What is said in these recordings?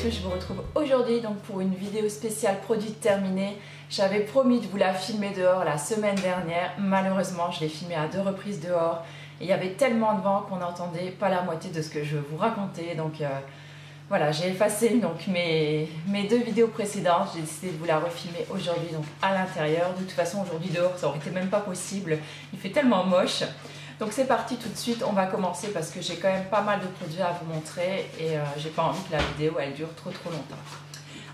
tous, je vous retrouve aujourd'hui donc pour une vidéo spéciale produit terminé. J'avais promis de vous la filmer dehors la semaine dernière, malheureusement je l'ai filmée à 2 reprises dehors. Et il y avait tellement de vent qu'on n'entendait pas la moitié de ce que je vous racontais, donc voilà, j'ai effacé donc mes 2 vidéos précédentes, j'ai décidé de vous la refilmer aujourd'hui donc à l'intérieur. De toute façon aujourd'hui dehors ça aurait été même pas possible, il fait tellement moche. Donc c'est parti tout de suite, on va commencer parce que j'ai quand même pas mal de produits à vous montrer et j'ai pas envie que la vidéo elle dure trop longtemps.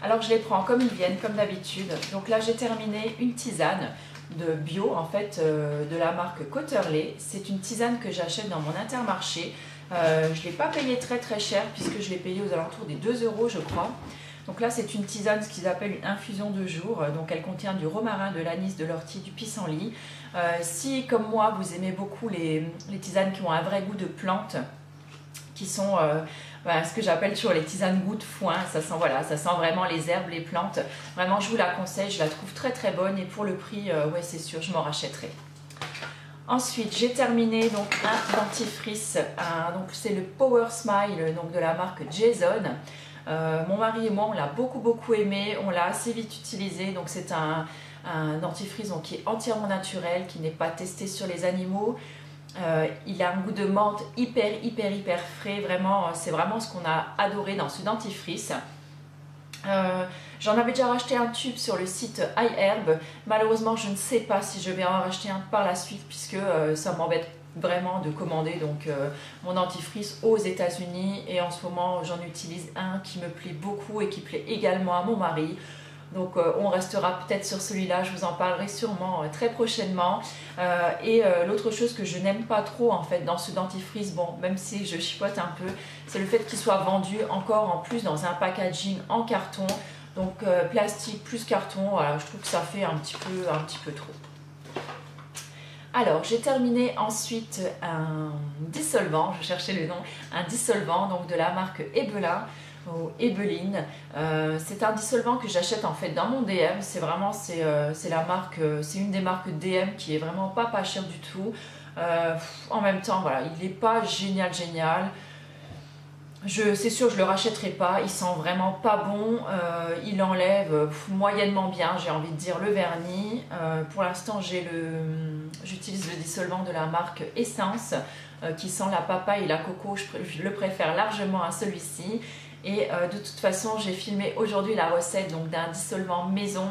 Alors je les prends comme ils viennent, comme d'habitude. Donc là j'ai terminé une tisane de bio en fait de la marque Cotterley. C'est une tisane que j'achète dans mon Intermarché. Je ne l'ai pas payé très cher puisque je l'ai payé aux alentours des 2 € je crois. Donc là c'est une tisane, ce qu'ils appellent une infusion de jour. Donc elle contient du romarin, de l'anis, de l'ortie, du pissenlit. Si comme moi vous aimez beaucoup les tisanes qui ont un vrai goût de plante, qui sont ce que j'appelle toujours les tisanes goût de foin, ça sent, voilà, ça sent vraiment les herbes, les plantes. Vraiment je vous la conseille, je la trouve très bonne et pour le prix, ouais c'est sûr, je m'en rachèterai. Ensuite, j'ai terminé donc un dentifrice, donc c'est le Power Smile donc de la marque Jason. Mon mari et moi, on l'a beaucoup aimé, on l'a assez vite utilisé. Donc c'est un dentifrice donc, qui est entièrement naturel, qui n'est pas testé sur les animaux. Il a un goût de menthe hyper frais. Vraiment, c'est vraiment ce qu'on a adoré dans ce dentifrice. J'en avais déjà racheté un tube sur le site iHerb. Malheureusement je ne sais pas si je vais en racheter un par la suite puisque ça m'embête vraiment de commander donc mon dentifrice aux États-Unis et en ce moment j'en utilise un qui me plaît beaucoup et qui plaît également à mon mari. Donc on restera peut-être sur celui-là, je vous en parlerai sûrement très prochainement. L'autre chose que je n'aime pas trop en fait dans ce dentifrice, bon même si je chipote un peu, c'est le fait qu'il soit vendu encore en plus dans un packaging en carton. Donc plastique plus carton, voilà, je trouve que ça fait un petit peu trop. Alors j'ai terminé ensuite un dissolvant, je cherchais le nom, un dissolvant donc de la marque Ebelin. Ou Ebeline. C'est un dissolvant que j'achète en fait dans mon DM. C'est vraiment la marque, c'est une des marques DM qui est vraiment pas chère du tout. En même temps voilà, il n'est pas génial. C'est sûr je le rachèterai pas, il sent vraiment pas bon, il enlève moyennement bien, j'ai envie de dire, le vernis. Pour l'instant j'utilise le dissolvant de la marque Essence qui sent la papaye et la coco, je le préfère largement à celui-ci. Et de toute façon j'ai filmé aujourd'hui la recette d'un dissolvant maison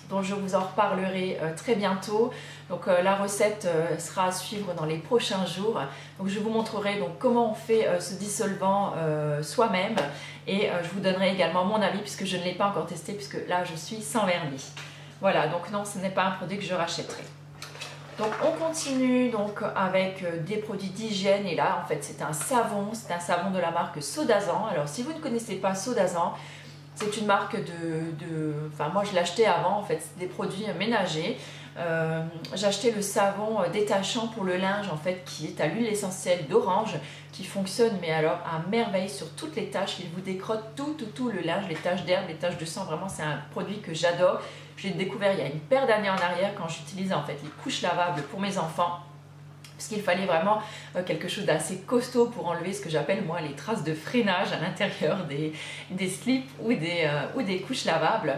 dont je vous en reparlerai très bientôt. Donc la recette sera à suivre dans les prochains jours. Donc je vous montrerai donc comment on fait ce dissolvant soi-même et je vous donnerai également mon avis puisque je ne l'ai pas encore testé puisque là je suis sans vernis. Voilà, donc non, ce n'est pas un produit que je rachèterai. Donc on continue donc avec des produits d'hygiène et là en fait c'est un savon de la marque Sodazan. Alors si vous ne connaissez pas Sodazan, c'est une marque enfin moi je l'achetais avant en fait, c'est des produits ménagers. J'ai acheté le savon détachant pour le linge en fait qui est à l'huile essentielle d'orange qui fonctionne mais alors à merveille sur toutes les taches. Il vous décrotte tout le linge, les taches d'herbe, les taches de sang. Vraiment c'est un produit que j'adore. Je l'ai découvert il y a une paire d'années en arrière quand j'utilisais en fait les couches lavables pour mes enfants parce qu'il fallait vraiment quelque chose d'assez costaud pour enlever ce que j'appelle moi les traces de freinage à l'intérieur des slips ou des couches lavables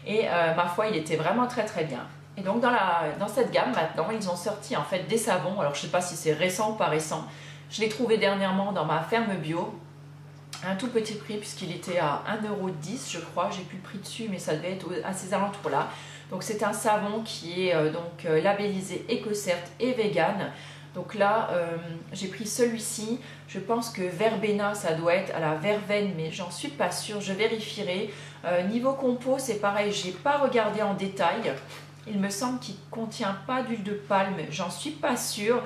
et ma foi il était vraiment très bien. Et donc dans cette gamme maintenant ils ont sorti en fait des savons. Alors je sais pas si c'est récent ou pas récent, je l'ai trouvé dernièrement dans ma ferme bio. Un tout petit prix puisqu'il était à 1,10 € je crois, j'ai plus le prix dessus mais ça devait être à ces alentours là. Donc c'est un savon qui est labellisé EcoCert et vegan. Donc là j'ai pris celui-ci, je pense que Verbena ça doit être à la verveine mais j'en suis pas sûre, je vérifierai. Niveau compo c'est pareil, j'ai pas regardé en détail, il me semble qu'il contient pas d'huile de palme, j'en suis pas sûre.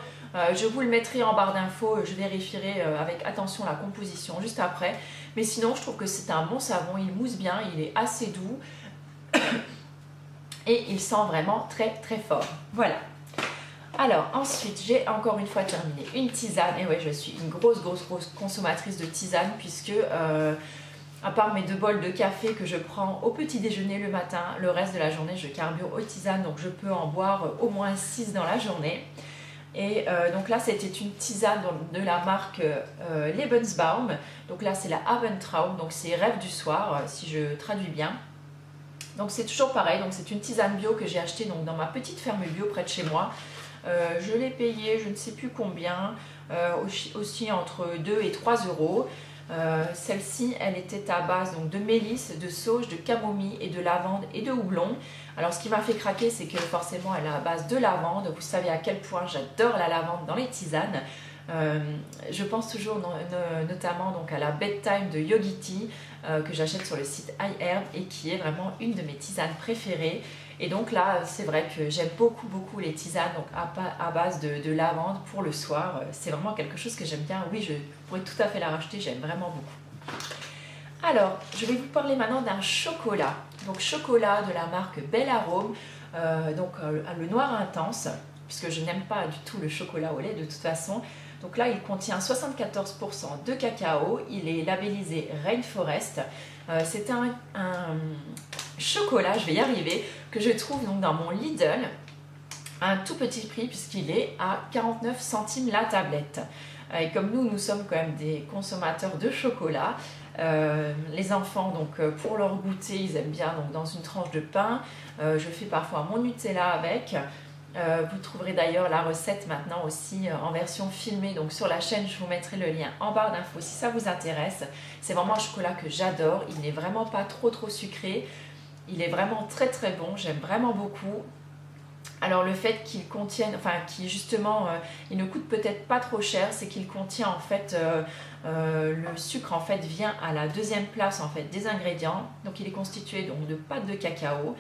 Je vous le mettrai en barre d'infos, je vérifierai avec attention la composition juste après. Mais sinon je trouve que c'est un bon savon, il mousse bien, il est assez doux et il sent vraiment très fort. Voilà. Alors ensuite j'ai encore une fois terminé une tisane et ouais je suis une grosse consommatrice de tisane puisque à part mes 2 bols de café que je prends au petit déjeuner le matin, le reste de la journée je carbure aux tisanes donc je peux en boire au moins 6 dans la journée. Et donc là, c'était une tisane de la marque Lebensbaum. Donc là, c'est la Abendtraum, donc c'est rêve du soir, si je traduis bien. Donc c'est toujours pareil, donc c'est une tisane bio que j'ai achetée donc, dans ma petite ferme bio près de chez moi. Je l'ai payée, je ne sais plus combien, aussi entre 2 et 3 euros. Celle-ci, elle était à base donc, de mélisse, de sauge, de camomille et de lavande et de houblon. Alors ce qui m'a fait craquer, c'est que forcément elle est à base de lavande. Vous savez à quel point j'adore la lavande dans les tisanes. Je pense toujours notamment donc, à la Bedtime de Yogiti que j'achète sur le site iHerb et qui est vraiment une de mes tisanes préférées. Et donc là, c'est vrai que j'aime beaucoup les tisanes donc à base de lavande pour le soir. C'est vraiment quelque chose que j'aime bien. Oui, je pourrais tout à fait la racheter, j'aime vraiment beaucoup. Alors, je vais vous parler maintenant d'un chocolat. Donc chocolat de la marque Bel Arôme, le noir intense, puisque je n'aime pas du tout le chocolat au lait de toute façon. Donc là, il contient 74% de cacao, il est labellisé Rainforest. C'est un chocolat, je vais y arriver, que je trouve donc dans mon Lidl à un tout petit prix puisqu'il est à 49 centimes la tablette. Et comme nous sommes quand même des consommateurs de chocolat, les enfants, donc pour leur goûter, ils aiment bien donc, dans une tranche de pain. Je fais parfois mon Nutella avec. Vous trouverez d'ailleurs la recette maintenant aussi en version filmée donc sur la chaîne. Je vous mettrai le lien en barre d'infos si ça vous intéresse. C'est vraiment un chocolat que j'adore. Il n'est vraiment pas trop sucré. Il est vraiment très bon. J'aime vraiment beaucoup. Alors le fait qu'il contienne, il ne coûte peut-être pas trop cher, c'est qu'il contient en fait le sucre en fait vient à la deuxième place en fait des ingrédients. Donc il est constitué donc de pâte de cacao,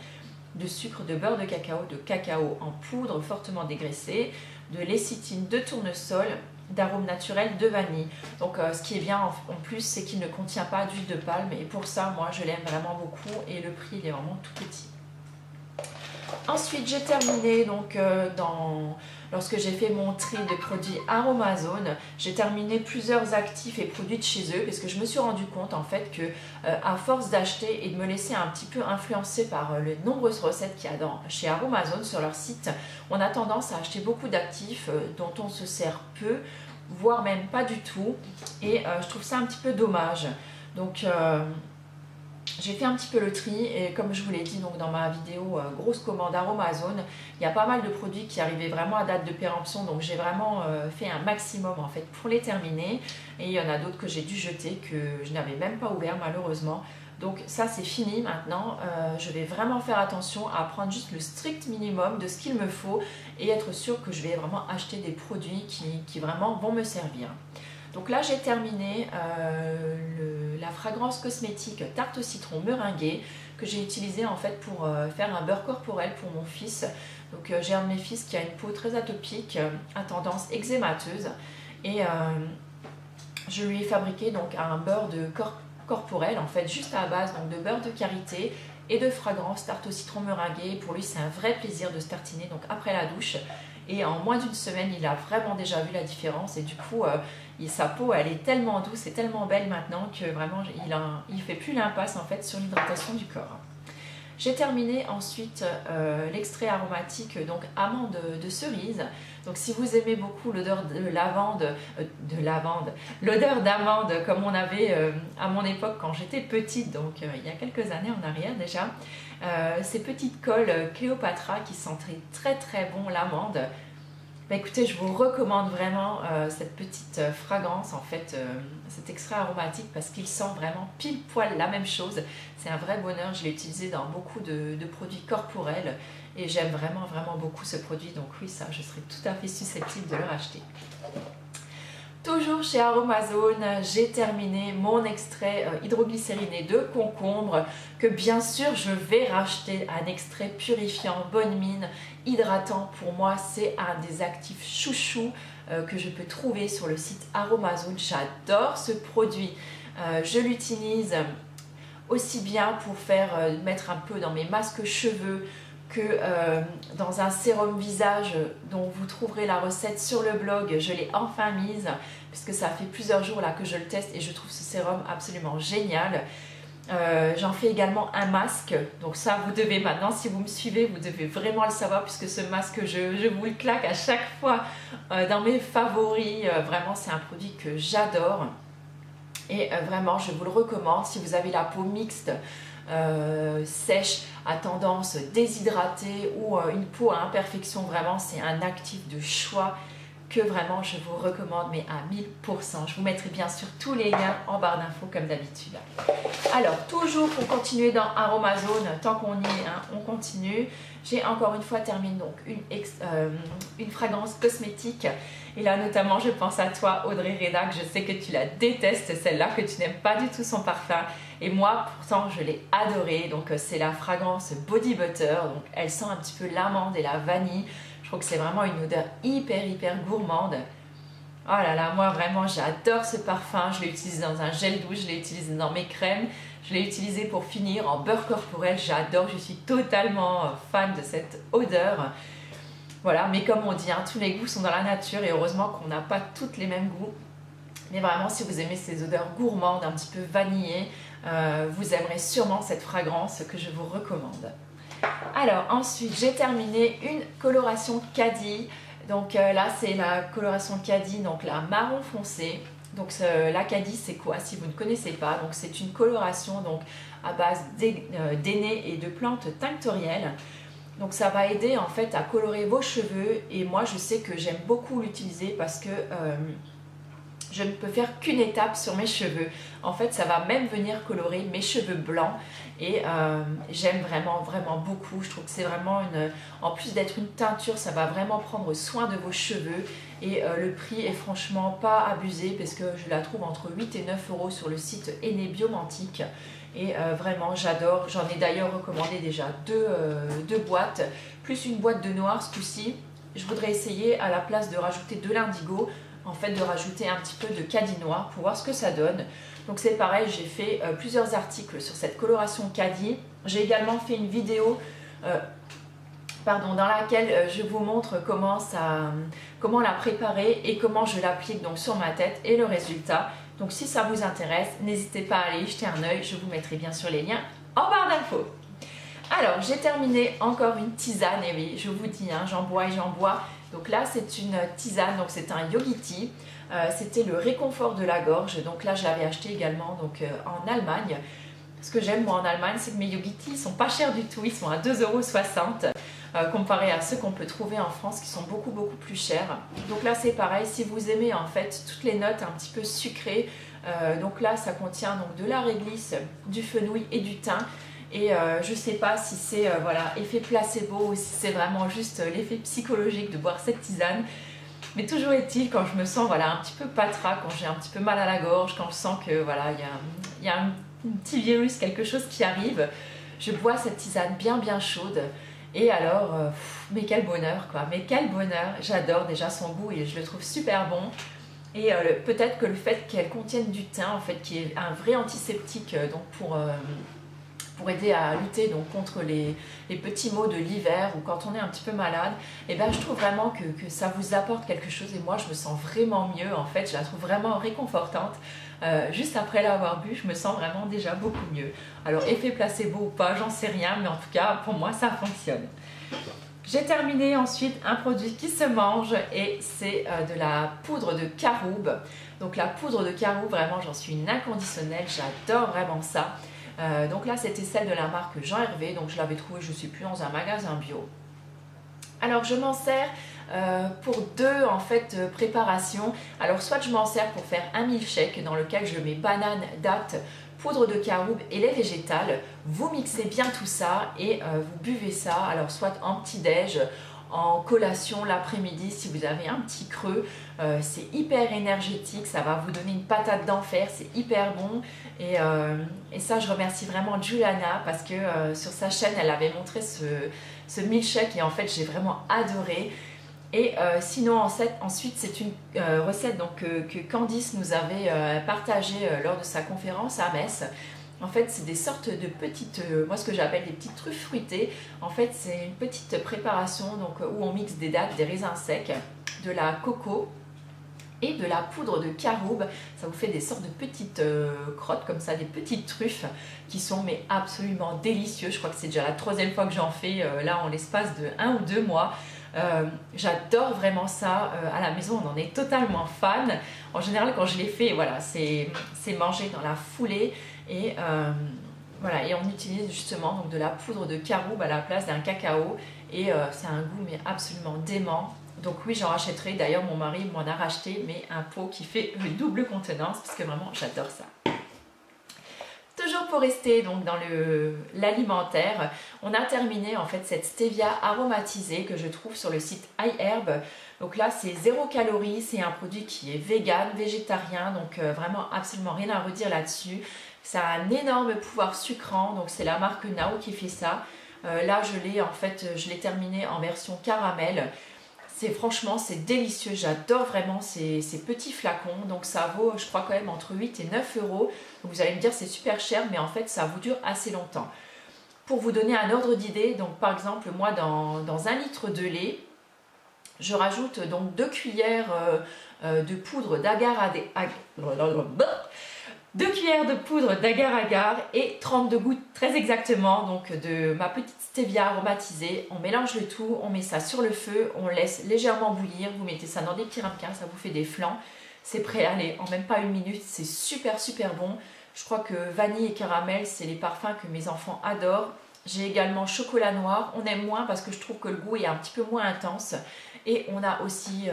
de sucre, de beurre de cacao en poudre fortement dégraissé, de lécithine, de tournesol, d'arôme naturel, de vanille. Donc ce qui est bien en plus, c'est qu'il ne contient pas d'huile de palme et pour ça, moi je l'aime vraiment beaucoup et le prix il est vraiment tout petit. Ensuite, j'ai terminé donc lorsque j'ai fait mon tri de produits Aromazone, j'ai terminé plusieurs actifs et produits de chez eux parce que je me suis rendu compte en fait que à force d'acheter et de me laisser un petit peu influencer par les nombreuses recettes qu'il y a chez Aromazone sur leur site, on a tendance à acheter beaucoup d'actifs dont on se sert peu, voire même pas du tout, et je trouve ça un petit peu dommage. Donc j'ai fait un petit peu le tri et comme je vous l'ai dit donc dans ma vidéo grosse commande Aromazone, il y a pas mal de produits qui arrivaient vraiment à date de péremption, donc j'ai vraiment fait un maximum en fait pour les terminer et il y en a d'autres que j'ai dû jeter que je n'avais même pas ouvert malheureusement. Donc ça c'est fini maintenant, je vais vraiment faire attention à prendre juste le strict minimum de ce qu'il me faut et être sûr que je vais vraiment acheter des produits qui vraiment vont me servir. Donc là j'ai terminé la fragrance cosmétique tarte au citron meringuée que j'ai utilisée en fait pour faire un beurre corporel pour mon fils. Donc j'ai un de mes fils qui a une peau très atopique à tendance eczémateuse et je lui ai fabriqué donc un beurre de corporel en fait juste à base donc, de beurre de karité et de fragrance tarte au citron meringuée. Pour lui c'est un vrai plaisir de se tartiner donc après la douche. Et en moins d'une semaine, il a vraiment déjà vu la différence. Et du coup, sa peau, elle est tellement douce et tellement belle maintenant que vraiment, il ne fait plus l'impasse en fait sur l'hydratation du corps. J'ai terminé ensuite l'extrait aromatique, donc amande de cerise. Donc si vous aimez beaucoup l'odeur l'odeur d'amande comme on avait à mon époque quand j'étais petite, donc il y a quelques années en arrière déjà, ces petites colles Cléopatra qui sentaient très bon l'amande. Bah écoutez, je vous recommande vraiment cette petite fragrance, en fait, cet extrait aromatique parce qu'il sent vraiment pile poil la même chose. C'est un vrai bonheur, je l'ai utilisé dans beaucoup de produits corporels et j'aime vraiment beaucoup ce produit. Donc oui, ça, je serais tout à fait susceptible de le racheter. Toujours chez Aromazone, j'ai terminé mon extrait hydroglycériné de concombre que bien sûr je vais racheter, un extrait purifiant, bonne mine, hydratant. Pour moi c'est un des actifs chouchou que je peux trouver sur le site Aromazone. J'adore ce produit, je l'utilise aussi bien pour mettre un peu dans mes masques cheveux que dans un sérum visage dont vous trouverez la recette sur le blog. Je l'ai enfin mise puisque ça fait plusieurs jours là que je le teste et je trouve ce sérum absolument génial. J'en fais également un masque, donc ça vous devez maintenant, si vous me suivez, vous devez vraiment le savoir puisque ce masque je vous le claque à chaque fois dans mes favoris. Vraiment c'est un produit que j'adore et vraiment je vous le recommande si vous avez la peau mixte, sèche, à tendance déshydratée ou une peau à imperfection. Vraiment c'est un actif de choix que vraiment je vous recommande, mais à 1000%. Je vous mettrai bien sûr tous les liens en barre d'infos comme d'habitude. Alors, toujours pour continuer dans Aromazone, tant qu'on y est, hein, on continue. J'ai encore une fois terminé donc une fragrance cosmétique. Et là, notamment, je pense à toi, Audrey Reda, que je sais que tu la détestes, celle-là, que tu n'aimes pas du tout son parfum. Et moi, pourtant, je l'ai adorée. Donc, c'est la fragrance Body Butter. Donc, elle sent un petit peu l'amande et la vanille. Je trouve que c'est vraiment une odeur hyper gourmande. Oh là là, moi vraiment j'adore ce parfum. Je l'ai utilisé dans un gel douche, je l'ai utilisé dans mes crèmes, je l'ai utilisé pour finir en beurre corporel. J'adore, je suis totalement fan de cette odeur. Voilà, mais comme on dit, hein, tous les goûts sont dans la nature et heureusement qu'on n'a pas toutes les mêmes goûts. Mais vraiment, si vous aimez ces odeurs gourmandes, un petit peu vanillées, vous aimerez sûrement cette fragrance que je vous recommande. Alors ensuite j'ai terminé une coloration Caddy. Donc là c'est la coloration Caddy, donc la marron foncé. Donc la Caddy c'est quoi si vous ne connaissez pas? Donc c'est une coloration donc à base d'aînés et de plantes tinctorielles. Donc ça va aider en fait à colorer vos cheveux et moi je sais que j'aime beaucoup l'utiliser parce que je ne peux faire qu'une étape sur mes cheveux. En fait, ça va même venir colorer mes cheveux blancs et j'aime vraiment beaucoup. Je trouve que c'est vraiment en plus d'être une teinture, ça va vraiment prendre soin de vos cheveux et le prix est franchement pas abusé parce que je la trouve entre 8 et 9 € sur le site Aîné Biomantique. Et vraiment j'adore. J'en ai d'ailleurs recommandé déjà deux boîtes, plus une boîte de noir ce coup-ci. Je voudrais essayer à la place de rajouter de l'indigo, en fait de rajouter un petit peu de Caddy noir pour voir ce que ça donne. Donc c'est pareil, j'ai fait plusieurs articles sur cette coloration Caddy. J'ai également fait une vidéo dans laquelle je vous montre comment la préparer et comment je l'applique donc sur ma tête et le résultat. Donc si ça vous intéresse, n'hésitez pas à aller y jeter un œil, je vous mettrai bien sûr les liens en barre d'infos. Alors j'ai terminé encore une tisane, et oui je vous dis, hein, j'en bois et j'en bois. Donc là c'est une tisane, donc c'est un Yogi Tea, c'était le réconfort de la gorge. Donc là je l'avais acheté également donc, en Allemagne. Ce que j'aime moi en Allemagne, c'est que mes Yogi Tea sont pas chers du tout, ils sont à 2,60 € comparé à ceux qu'on peut trouver en France qui sont beaucoup plus chers. Donc là c'est pareil, si vous aimez en fait toutes les notes un petit peu sucrées, donc là ça contient donc de la réglisse, du fenouil et du thym. Et je sais pas si c'est voilà, effet placebo ou si c'est vraiment juste l'effet psychologique de boire cette tisane. Mais toujours est-il, quand je me sens voilà, un petit peu patra, quand j'ai un petit peu mal à la gorge, quand je sens que voilà, il y a un petit virus, quelque chose qui arrive, je bois cette tisane bien chaude. Et alors, mais quel bonheur quoi, mais quel bonheur. J'adore déjà son goût et je le trouve super bon. Et peut-être que le fait qu'elle contienne du thym, en fait, qui est un vrai antiseptique donc pour aider à lutter donc contre les petits maux de l'hiver ou quand on est un petit peu malade, et ben je trouve vraiment que ça vous apporte quelque chose et moi je me sens vraiment mieux en fait, je la trouve vraiment réconfortante. Juste après l'avoir bu, je me sens vraiment déjà beaucoup mieux. Alors effet placebo ou pas, j'en sais rien, mais en tout cas pour moi ça fonctionne. J'ai terminé ensuite un produit qui se mange et c'est de la poudre de caroube. Donc la poudre de caroube, vraiment j'en suis une inconditionnelle, j'adore vraiment ça. Donc là c'était celle de la marque Jean Hervé, donc je l'avais trouvée je ne sais plus dans un magasin bio. Alors je m'en sers pour deux en fait préparations. Alors soit je m'en sers pour faire un milkshake dans lequel je mets banane, dattes, poudre de caroube et lait végétal. Vous mixez bien tout ça et vous buvez ça, alors soit en petit-déj, en collation l'après-midi si vous avez un petit creux. C'est hyper énergétique, ça va vous donner une patate d'enfer, c'est hyper bon. Et ça je remercie vraiment Juliana parce que sur sa chaîne elle avait montré ce milkshake et en fait j'ai vraiment adoré. Et sinon ensuite c'est une recette donc, que Candice nous avait partagée lors de sa conférence à Metz. En fait c'est des sortes de petites, moi ce que j'appelle des petites truffes fruitées. En fait c'est une petite préparation donc, où on mixe des dattes, des raisins secs, de la coco et de la poudre de caroube. Ça vous fait des sortes de petites crottes comme ça, des petites truffes qui sont mais absolument délicieuses. Je crois que c'est déjà la 3e fois que j'en fais là en l'espace de 1 ou 2 mois. J'adore vraiment ça à la maison, on en est totalement fan. En général quand je les fais, voilà, c'est mangé dans la foulée et voilà, et on utilise justement donc de la poudre de caroube à la place d'un cacao et c'est un goût mais absolument dément. Donc oui, j'en rachèterai. D'ailleurs, mon mari m'en a racheté, mais un pot qui fait une double contenance parce que vraiment, j'adore ça. Toujours pour rester donc dans l'alimentaire, on a terminé en fait cette stevia aromatisée que je trouve sur le site iHerb. Donc là, c'est 0 calories, c'est un produit qui est vegan, végétarien, donc vraiment absolument rien à redire là-dessus. Ça a un énorme pouvoir sucrant, donc c'est la marque Nao qui fait ça. Là, je l'ai terminé en version caramel. Franchement, c'est délicieux, j'adore vraiment ces petits flacons, donc ça vaut je crois quand même entre 8 et 9 euros. Donc vous allez me dire c'est super cher, mais en fait ça vous dure assez longtemps. Pour vous donner un ordre d'idée, donc par exemple moi dans 1 litre de lait, je rajoute donc 2 cuillères de poudre d'agar-agar 2 cuillères de poudre d'agar-agar et 32 gouttes très exactement donc de ma petite stevia aromatisée. On mélange le tout, on met ça sur le feu, on laisse légèrement bouillir, vous mettez ça dans des petits ramequins, ça vous fait des flans. C'est prêt, allez, en même pas 1 minute, c'est super super bon. Je crois que vanille et caramel, c'est les parfums que mes enfants adorent. J'ai également chocolat noir, on aime moins parce que je trouve que le goût est un petit peu moins intense. Et on a aussi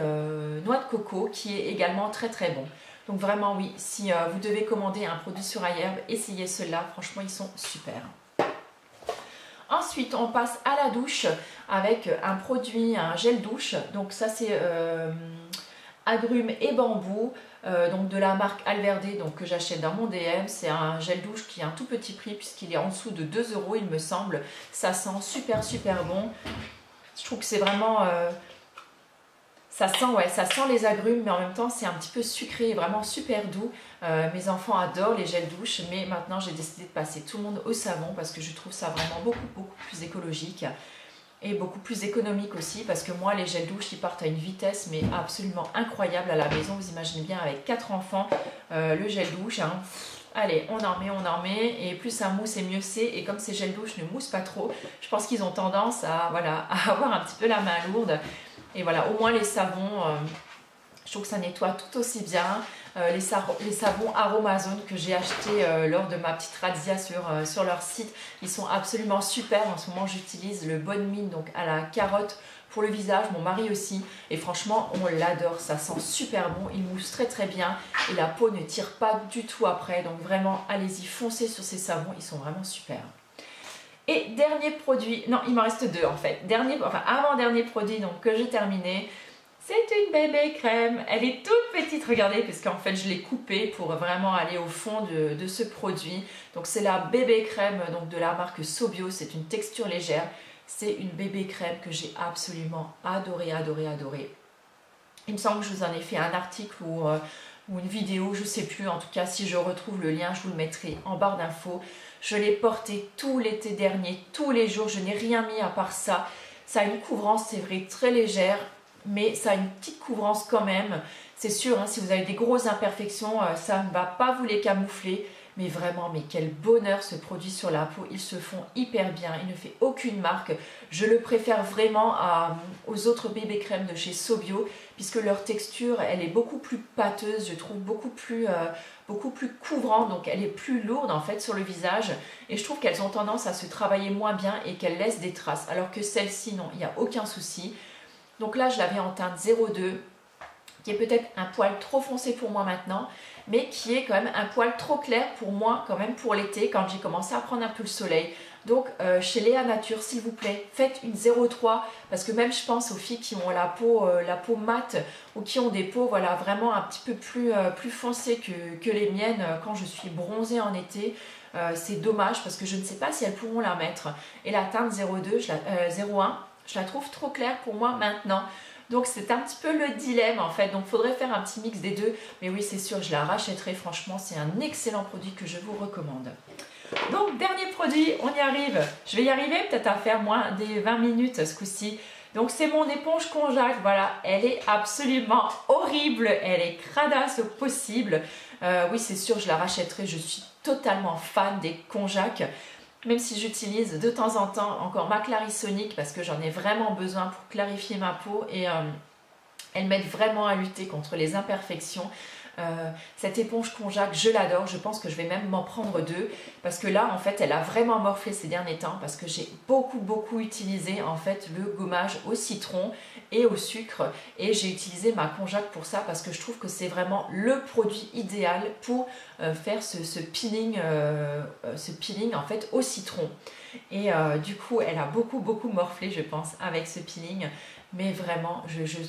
noix de coco qui est également très très bon. Donc vraiment oui, si vous devez commander un produit sur iHerb, essayez ceux-là, franchement ils sont super. Ensuite on passe à la douche avec un produit, un gel douche. Donc ça c'est agrumes et bambou, donc de la marque Alverde, donc que j'achète dans mon DM. C'est un gel douche qui a un tout petit prix puisqu'il est en dessous de 2 euros il me semble. Ça sent super super bon. Je trouve que c'est vraiment... ça sent les agrumes, mais en même temps c'est un petit peu sucré et vraiment super doux. Mes enfants adorent les gels douche, mais maintenant j'ai décidé de passer tout le monde au savon parce que je trouve ça vraiment beaucoup plus écologique et beaucoup plus économique aussi, parce que moi les gels douche ils partent à une vitesse mais absolument incroyable à la maison. Vous imaginez bien avec 4 enfants, le gel douche, hein, allez on en met, et plus ça mousse et mieux c'est. Et comme ces gels douche ne moussent pas trop, je pense qu'ils ont tendance à, voilà, à avoir un petit peu la main lourde. Et voilà, au moins les savons, je trouve que ça nettoie tout aussi bien. Les savons Aromazone que j'ai achetés lors de ma petite razzia sur leur site, ils sont absolument super. En ce moment, j'utilise le Bonne Mine, donc à la carotte pour le visage, mon mari aussi. Et franchement, on l'adore, ça sent super bon, il mousse très très bien et la peau ne tire pas du tout après. Donc vraiment, allez-y, foncez sur ces savons, ils sont vraiment super. Et dernier produit, non il m'en reste 2 en fait, avant-dernier produit donc, que j'ai terminé, c'est une bébé crème. Elle est toute petite, regardez, parce qu'en fait je l'ai coupée pour vraiment aller au fond de ce produit. Donc c'est la bébé crème donc, de la marque Sobio, c'est une texture légère. C'est une bébé crème que j'ai absolument adoré. Il me semble que je vous en ai fait un article ou une vidéo, je ne sais plus, en tout cas si je retrouve le lien je vous le mettrai en barre d'infos. Je l'ai porté tout l'été dernier, tous les jours, je n'ai rien mis à part ça. Ça a une couvrance, c'est vrai, très légère, mais ça a une petite couvrance quand même. C'est sûr, hein, si vous avez des grosses imperfections, ça ne va pas vous les camoufler. Mais vraiment, mais quel bonheur ce produit sur la peau, ils se font hyper bien, il ne fait aucune marque. Je le préfère vraiment aux autres bébés crèmes de chez Sobio, puisque leur texture, elle est beaucoup plus pâteuse, je trouve beaucoup plus couvrante, donc elle est plus lourde en fait sur le visage. Et je trouve qu'elles ont tendance à se travailler moins bien et qu'elles laissent des traces, alors que celle-ci, non, il n'y a aucun souci. Donc là, je l'avais en teinte 02, qui est peut-être un poil trop foncé pour moi maintenant, mais qui est quand même un poil trop clair pour moi quand même pour l'été, quand j'ai commencé à prendre un peu le soleil. Donc chez Léa Nature, s'il vous plaît, faites une 03, parce que même je pense aux filles qui ont la peau mate ou qui ont des peaux voilà, vraiment un petit peu plus foncées que les miennes quand je suis bronzée en été. C'est dommage parce que je ne sais pas si elles pourront la mettre. Et la teinte 02, 01, je la trouve trop claire pour moi maintenant. Donc c'est un petit peu le dilemme en fait, donc il faudrait faire un petit mix des deux, mais oui c'est sûr je la rachèterai, franchement c'est un excellent produit que je vous recommande. Donc dernier produit, on y arrive, je vais y arriver peut-être à faire moins des 20 minutes ce coup-ci. Donc c'est mon éponge konjac, voilà, elle est absolument horrible, elle est cradasse au possible. Oui, c'est sûr, je la rachèterai, je suis totalement fan des konjac. Même si j'utilise de temps en temps encore ma Clarisonic parce que j'en ai vraiment besoin pour clarifier ma peau et elle m'aide vraiment à lutter contre les imperfections. Cette éponge konjac, je l'adore, je pense que je vais même m'en prendre deux parce que là en fait elle a vraiment morflé ces derniers temps parce que j'ai beaucoup utilisé en fait le gommage au citron et au sucre et j'ai utilisé ma konjac pour ça parce que je trouve que c'est vraiment le produit idéal pour faire ce peeling en fait au citron et du coup elle a beaucoup morflé je pense avec ce peeling. Mais vraiment,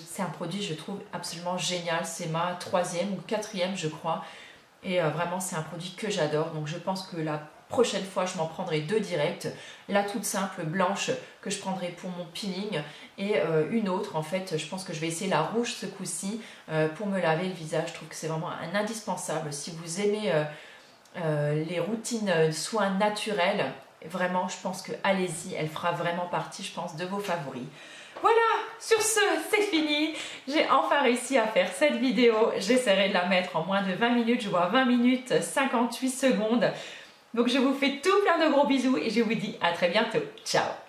c'est un produit, je trouve absolument génial. C'est ma 3e ou 4e, je crois. Et vraiment, c'est un produit que j'adore. Donc, je pense que la prochaine fois, je m'en prendrai 2 directs. La toute simple, blanche, que je prendrai pour mon peeling. Et une autre, en fait, je pense que je vais essayer la rouge ce coup-ci pour me laver le visage. Je trouve que c'est vraiment un indispensable. Si vous aimez les routines soins naturels, vraiment, je pense que allez-y. Elle fera vraiment partie, je pense, de vos favoris. Voilà, sur ce, c'est fini. J'ai enfin réussi à faire cette vidéo. J'essaierai de la mettre en moins de 20 minutes. Je vois 20 minutes 58 secondes. Donc je vous fais tout plein de gros bisous et je vous dis à très bientôt. Ciao!